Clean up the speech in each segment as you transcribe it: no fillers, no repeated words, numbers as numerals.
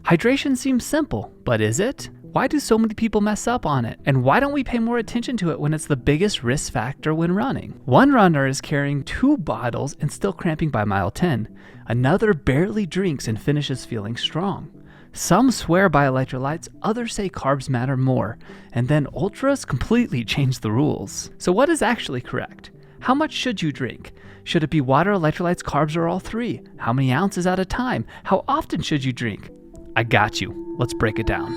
Hydration seems simple, but is it? Why do so many people mess up on it? And why don't we pay more attention to it when it's the biggest risk factor when running? One runner is carrying 2 bottles and still cramping by mile 10. Another barely drinks and finishes feeling strong. Some swear by electrolytes, others say carbs matter more, and then ultras completely change the rules. So what is actually correct? How much should you drink? Should it be water, electrolytes, carbs, or all 3? How many ounces at a time? How often should you drink? I got you. Let's break it down.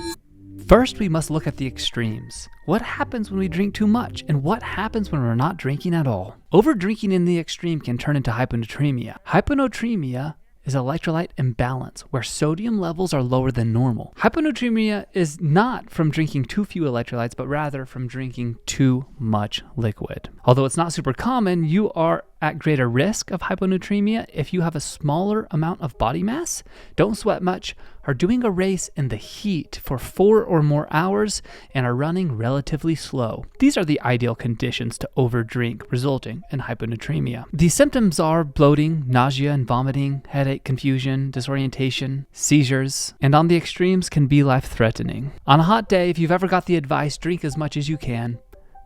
First, we must look at the extremes. What happens when we drink too much, and what happens when we're not drinking at all? Over-drinking in the extreme can turn into hyponatremia. Hyponatremia is electrolyte imbalance, where sodium levels are lower than normal. Hyponatremia is not from drinking too few electrolytes, but rather from drinking too much liquid. Although it's not super common, you are at greater risk of hyponatremia if you have a smaller amount of body mass, don't sweat much, are doing a race in the heat for 4 or more hours, and are running relatively slow. These are the ideal conditions to overdrink, resulting in hyponatremia. The symptoms are bloating, nausea and vomiting, headache, confusion, disorientation, seizures, and on the extremes can be life-threatening. On a hot day, if you've ever got the advice, drink as much as you can,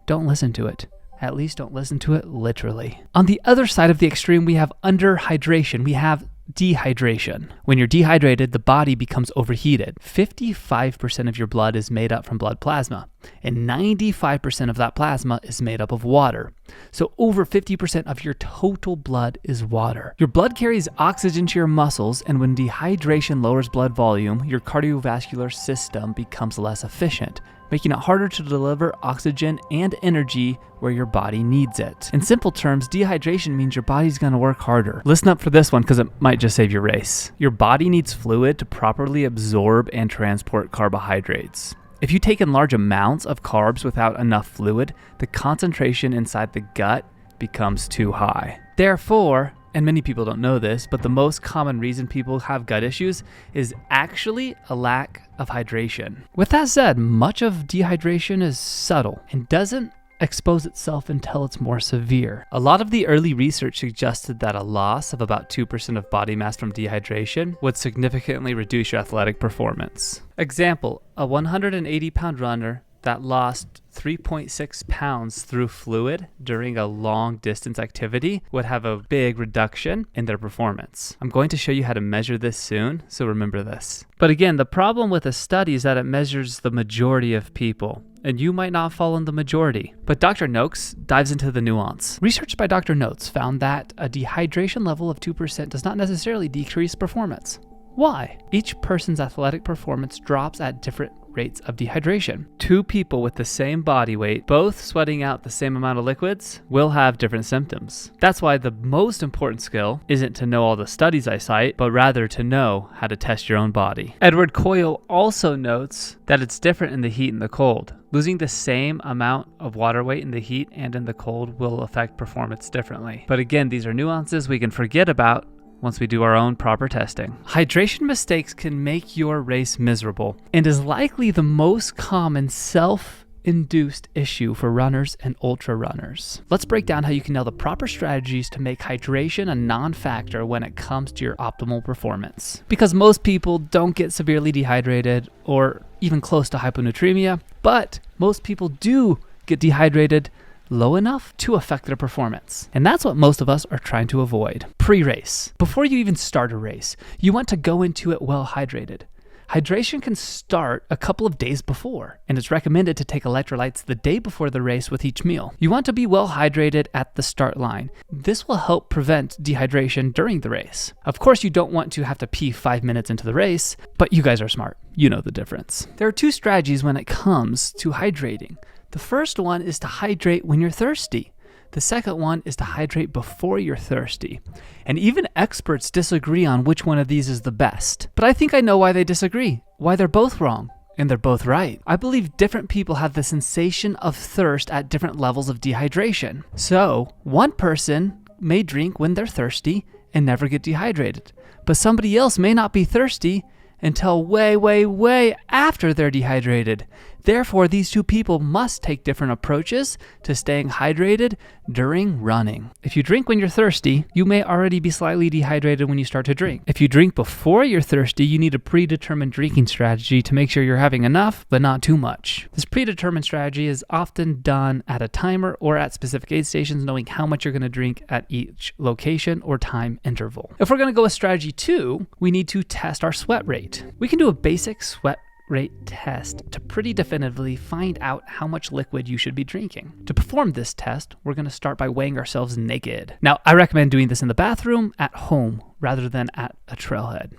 don't listen to it. At least don't listen to it literally. On the other side of the extreme, we have underhydration. We have dehydration. When you're dehydrated, the body becomes overheated. 55% of your blood is made up from blood plasma, and 95% of that plasma is made up of water. So over 50% of your total blood is water. Your blood carries oxygen to your muscles, and when dehydration lowers blood volume, your cardiovascular system becomes less efficient, making it harder to deliver oxygen and energy where your body needs it. In simple terms, dehydration means your body's gonna work harder. Listen up for this one because it might just save your race. Your body needs fluid to properly absorb and transport carbohydrates. If you take in large amounts of carbs without enough fluid, the concentration inside the gut becomes too high. Therefore, and many people don't know this, but the most common reason people have gut issues is actually a lack of hydration. With that said, much of dehydration is subtle and doesn't expose itself until it's more severe. A lot of the early research suggested that a loss of about 2% of body mass from dehydration would significantly reduce your athletic performance. Example, a 180-pound runner that lost 3.6 pounds through fluid during a long distance activity would have a big reduction in their performance. I'm going to show you how to measure this soon, so remember this. But again, the problem with a study is that it measures the majority of people, and you might not fall in the majority. But Dr. Noakes dives into the nuance. Research by Dr. Noakes found that a dehydration level of 2% does not necessarily decrease performance. Why? Each person's athletic performance drops at different rates of dehydration. 2 people with the same body weight, both sweating out the same amount of liquids, will have different symptoms. That's why the most important skill isn't to know all the studies I cite, but rather to know how to test your own body. Edward Coyle also notes that it's different in the heat and the cold. Losing the same amount of water weight in the heat and in the cold will affect performance differently. But again, these are nuances we can forget about once we do our own proper testing. Hydration mistakes can make your race miserable and is likely the most common self-induced issue for runners and ultra runners. Let's break down how you can know the proper strategies to make hydration a non-factor when it comes to your optimal performance. Because most people don't get severely dehydrated or even close to hyponatremia, but most people do get dehydrated low enough to affect their performance. And that's what most of us are trying to avoid. Pre-race. Before you even start a race, you want to go into it well hydrated. Hydration can start a couple of days before, and it's recommended to take electrolytes the day before the race with each meal. You want to be well hydrated at the start line. This will help prevent dehydration during the race. Of course, you don't want to have to pee 5 minutes into the race, but you guys are smart. You know the difference. There are 2 strategies when it comes to hydrating. The first one is to hydrate when you're thirsty. The second one is to hydrate before you're thirsty. And even experts disagree on which one of these is the best. But I think I know why they disagree, why they're both wrong, and they're both right. I believe different people have the sensation of thirst at different levels of dehydration. So, one person may drink when they're thirsty and never get dehydrated, but somebody else may not be thirsty until way after they're dehydrated. Therefore, these two people must take different approaches to staying hydrated during running. If you drink when you're thirsty, you may already be slightly dehydrated when you start to drink. If you drink before you're thirsty, you need a predetermined drinking strategy to make sure you're having enough, but not too much. This predetermined strategy is often done at a timer or at specific aid stations, knowing how much you're going to drink at each location or time interval. If we're going to go with strategy 2, we need to test our sweat rate. We can do a basic sweat rate test to pretty definitively find out how much liquid you should be drinking. To perform this test, we're going to start by weighing ourselves naked. Now, I recommend doing this in the bathroom at home rather than at a trailhead.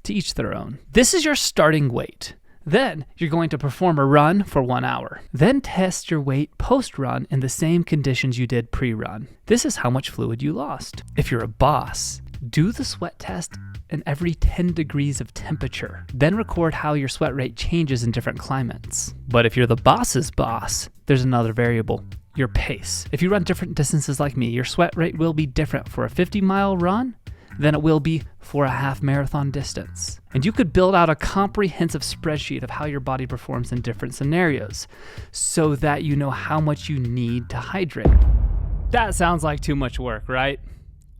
To each their own. This is your starting weight. Then you're going to perform a run for 1 hour. Then test your weight post-run in the same conditions you did pre-run. This is how much fluid you lost. If you're a boss, do the sweat test in every 10 degrees of temperature. Then record how your sweat rate changes in different climates. But if you're the boss's boss, there's another variable, your pace. If you run different distances like me, your sweat rate will be different for a 50-mile run than it will be for a half marathon distance. And you could build out a comprehensive spreadsheet of how your body performs in different scenarios so that you know how much you need to hydrate. That sounds like too much work, right?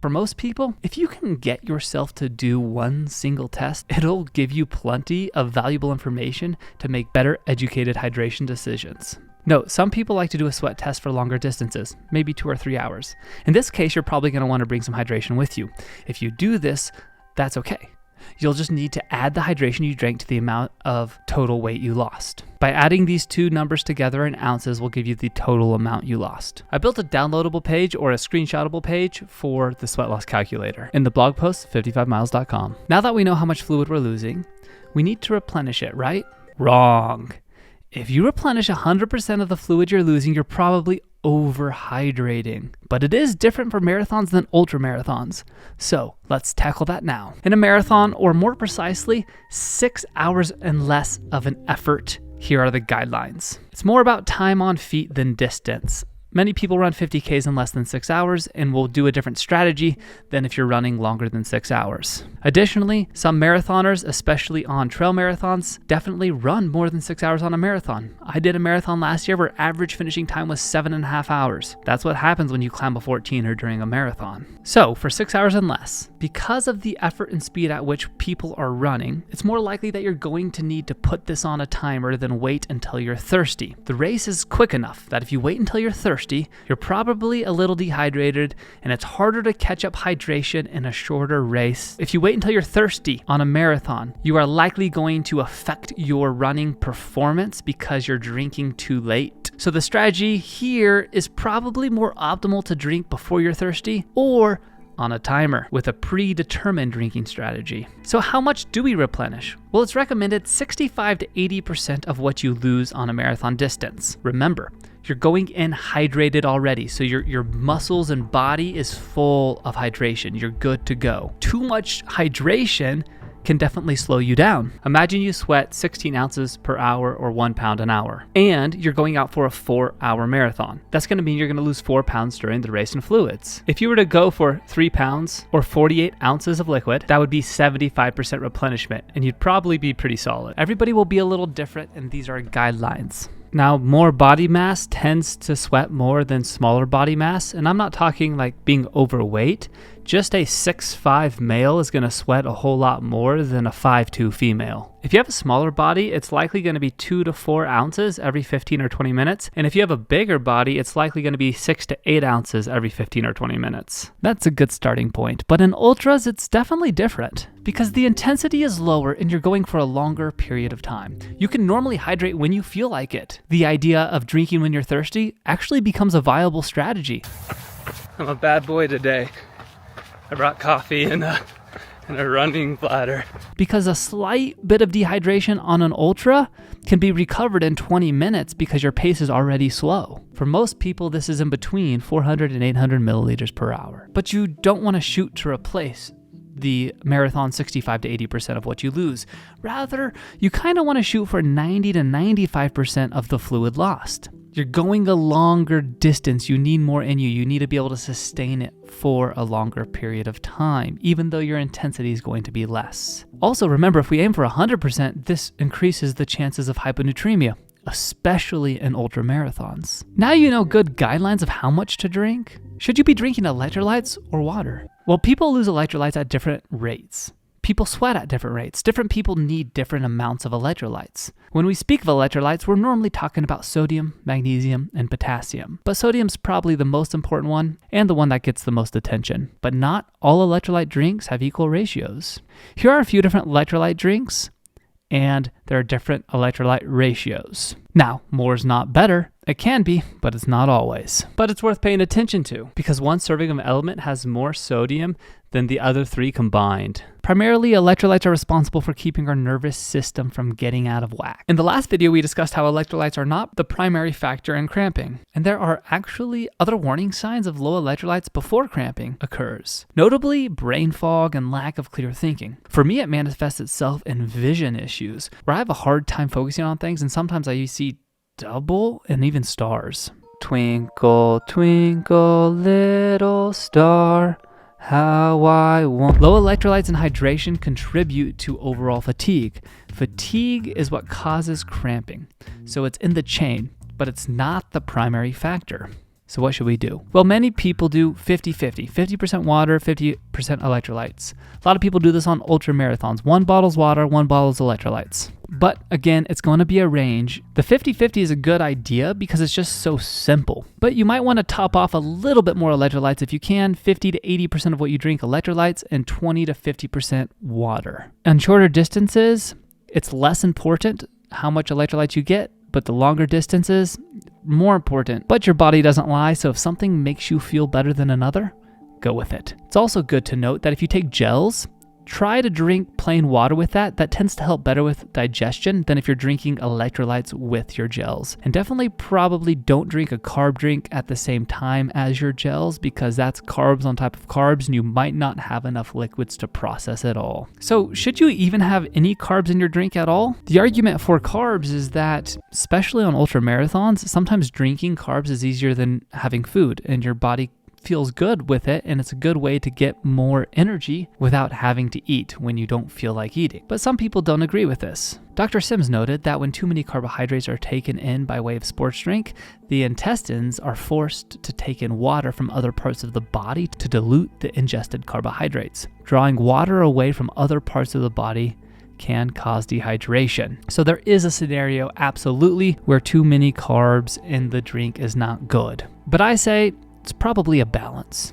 For most people, if you can get yourself to do one single test, it'll give you plenty of valuable information to make better educated hydration decisions. Note, some people like to do a sweat test for longer distances, maybe 2 or 3 hours. In this case, you're probably going to want to bring some hydration with you. If you do this, that's okay. You'll just need to add the hydration you drank to the amount of total weight you lost. By adding these two numbers together in ounces will give you the total amount you lost. I built a downloadable page or a screenshotable page for the sweat loss calculator in the blog post 55miles.com. Now that we know how much fluid we're losing, we need to replenish it, right? Wrong. If you replenish 100% of the fluid you're losing, you're probably overhydrating. But it is different for marathons than ultra marathons. So let's tackle that now. In a marathon, or more precisely, 6 hours and less of an effort, here are the guidelines. It's more about time on feet than distance. Many people run 50Ks in less than 6 hours and will do a different strategy than if you're running longer than 6 hours. Additionally, some marathoners, especially on trail marathons, definitely run more than 6 hours on a marathon. I did a marathon last year where average finishing time was 7.5 hours. That's what happens when you climb a 14er during a marathon. So for 6 hours and less, because of the effort and speed at which people are running, it's more likely that you're going to need to put this on a timer than wait until you're thirsty. The race is quick enough that if you wait until you're thirsty, you're probably a little dehydrated, and it's harder to catch up hydration in a shorter race. If you wait until you're thirsty on a marathon, you are likely going to affect your running performance because you're drinking too late. So the strategy here is probably more optimal to drink before you're thirsty or on a timer with a predetermined drinking strategy. So how much do we replenish? Well, it's recommended 65 to 80% of what you lose on a marathon distance. Remember, you're going in hydrated already, so your muscles and body is full of hydration. You're good to go. Too much hydration can definitely slow you down. Imagine you sweat 16 ounces per hour or 1 pound an hour, and you're going out for a 4-hour marathon. That's gonna mean you're gonna lose 4 pounds during the race in fluids. If you were to go for 3 pounds or 48 ounces of liquid, that would be 75% replenishment, and you'd probably be pretty solid. Everybody will be a little different, and these are guidelines. Now, more body mass tends to sweat more than smaller body mass, and I'm not talking like being overweight. Just a 6'5" male is going to sweat a whole lot more than a 5'2" female. If you have a smaller body, it's likely going to be 2 to 4 ounces every 15 or 20 minutes. And if you have a bigger body, it's likely going to be 6 to 8 ounces every 15 or 20 minutes. That's a good starting point. But in ultras, it's definitely different because the intensity is lower and you're going for a longer period of time. You can normally hydrate when you feel like it. The idea of drinking when you're thirsty actually becomes a viable strategy. I'm a bad boy today. I brought coffee and a running bladder. Because a slight bit of dehydration on an ultra can be recovered in 20 minutes because your pace is already slow. For most people, this is in between 400 and 800 milliliters per hour. But you don't want to shoot to replace the marathon 65 to 80% of what you lose. Rather, you kind of want to shoot for 90 to 95% of the fluid lost. You're going a longer distance. You need more in you. You need to be able to sustain it for a longer period of time, even though your intensity is going to be less. Also, remember, if we aim for 100%, this increases the chances of hyponatremia. especially in ultra marathons. Now you know good guidelines of how much to drink. Should you be drinking electrolytes or water? Well, people lose electrolytes at different rates. People sweat at different rates. Different people need different amounts of electrolytes. When we speak of electrolytes, we're normally talking about sodium, magnesium, and potassium. But sodium's probably the most important one and the one that gets the most attention. But not all electrolyte drinks have equal ratios. Here are a few different electrolyte drinks, and there are different electrolyte ratios. Now, more is not better. It can be, but it's not always. But it's worth paying attention to because one serving of element has more sodium than the other three combined. Primarily, electrolytes are responsible for keeping our nervous system from getting out of whack. In the last video, we discussed how electrolytes are not the primary factor in cramping, and there are actually other warning signs of low electrolytes before cramping occurs, notably brain fog and lack of clear thinking. For me, it manifests itself in vision issues, where I have a hard time focusing on things, and sometimes I see double and even stars. Twinkle, twinkle, little star, how I want. Low electrolytes and hydration contribute to overall fatigue. Fatigue is what causes cramping. So it's in the chain, but it's not the primary factor. So what should we do? Well, many people do 50-50, 50% water, 50% electrolytes. A lot of people do this on ultra marathons. 1 bottle's water, 1 bottle's electrolytes. But again, it's going to be a range. The 50-50 is a good idea because it's just so simple. But you might want to top off a little bit more electrolytes if you can, 50 to 80% of what you drink electrolytes and 20 to 50% water. On shorter distances, it's less important how much electrolytes you get, but the longer distances, more important. But your body doesn't lie, so if something makes you feel better than another, go with it. It's also good to note that if you take gels, try to drink plain water with that. That tends to help better with digestion than if you're drinking electrolytes with your gels. And definitely probably don't drink a carb drink at the same time as your gels because that's carbs on top of carbs and you might not have enough liquids to process it all. So should you even have any carbs in your drink at all? The argument for carbs is that, especially on ultra marathons, sometimes drinking carbs is easier than having food and your body feels good with it, and it's a good way to get more energy without having to eat when you don't feel like eating. But some people don't agree with this. Dr. Sims noted that when too many carbohydrates are taken in by way of sports drink, the intestines are forced to take in water from other parts of the body to dilute the ingested carbohydrates. Drawing water away from other parts of the body can cause dehydration. So there is a scenario absolutely where too many carbs in the drink is not good. But I say it's probably a balance.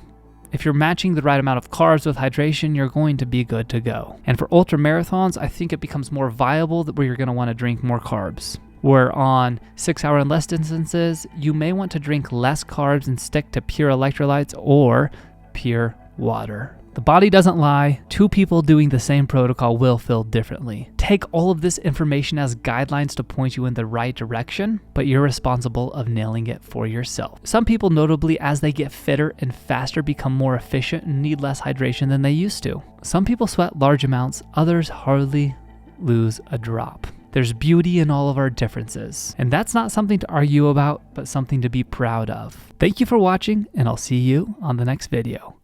If you're matching the right amount of carbs with hydration, you're going to be good to go. And for ultra marathons, I think it becomes more viable where you're going to want to drink more carbs. Where on 6 hour and less distances, you may want to drink less carbs and stick to pure electrolytes or pure water. The body doesn't lie. 2 people doing the same protocol will feel differently. Take all of this information as guidelines to point you in the right direction, but you're responsible of nailing it for yourself. Some people, notably as they get fitter and faster, become more efficient and need less hydration than they used to. Some people sweat large amounts, others hardly lose a drop. There's beauty in all of our differences, and that's not something to argue about, but something to be proud of. Thank you for watching, and I'll see you on the next video.